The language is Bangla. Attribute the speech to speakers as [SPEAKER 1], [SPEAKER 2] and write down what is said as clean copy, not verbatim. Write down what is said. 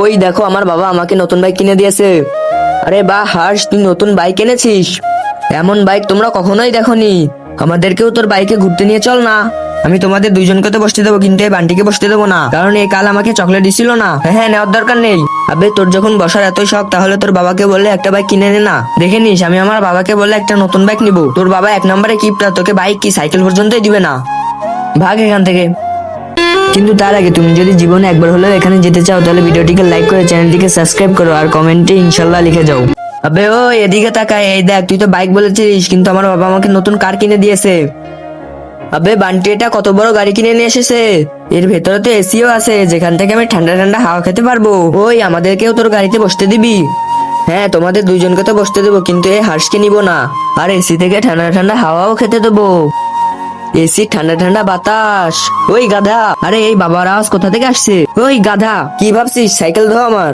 [SPEAKER 1] ওই দেখো আমার বাবা আমাকে নতুন বাইক কিনে দিয়েছে। আরে বাহ হর্ষ, তুই নতুন বাইক এনেছিস? এমন বাইক তোমরা কখনোই দেখোনি। আমাদেরকেও তোর বাইকে ঘুরতে নিয়ে চল না। আমি তোমাদের দুইজনকে তো বসতে দেবো, কিন্তু এই বান্টিকে বসতে দেবো না, কারণ এই কাল আমাকে চকলেট দিছিল না। হ্যাঁ, নেওয়ার দরকার নেই। আবে তোর যখন বসার এতই শখ, তাহলে তোর বাবাকে বললে একটা বাইক কিনে নে না। দেখে নিস, আমি আমার বাবাকে বললে একটা নতুন বাইক নিবো। তোর বাবা এক নম্বরে কিপটা, তোকে বাইক কি সাইকেল পর্যন্তই দিবে না। ভাগ এখান থেকে। কিন্তু তার আগে তুমি যদি জীবনে একবার হলেও এখানে যেতে চাও, তাহলে ভিডিওটিকে লাইক করে চ্যানেলটিকে সাবস্ক্রাইব করো আর কমেন্টে ইনশাল্লাহ লিখে যাও। আবে ও এদিকে তাকায়, এই দেখ, তুই তো বাইক বলেছিস, কিন্তু আমার বাবা আমাকে নতুন কার কিনে দিয়েছে। আবে বান্টি, এটা কত বড় গাড়ি কিনে নিয়ে এসেছে। এর ভেতরে তো এসিও আছে, যেখান থেকে আমি ঠান্ডা ঠান্ডা হাওয়া খেতে পারবো। ওই আমাদেরকেও তোর গাড়িতে বসতে দিবি? হ্যাঁ, তোমাদের দুইজনকে তো বসতে দেবো, কিন্তু এই হার্ষকে নিবো না। আর এসি থেকে ঠান্ডা ঠান্ডা হাওয়াও খেতে দেবো। এসি ঠান্ডা ঠান্ডা বাতাস। ওই গাধা, আরে এই বাবার আওয়াজ কোথা থেকে আসছে? ওই গাধা, কি ভাবছিস সাইকেল ধো আমার?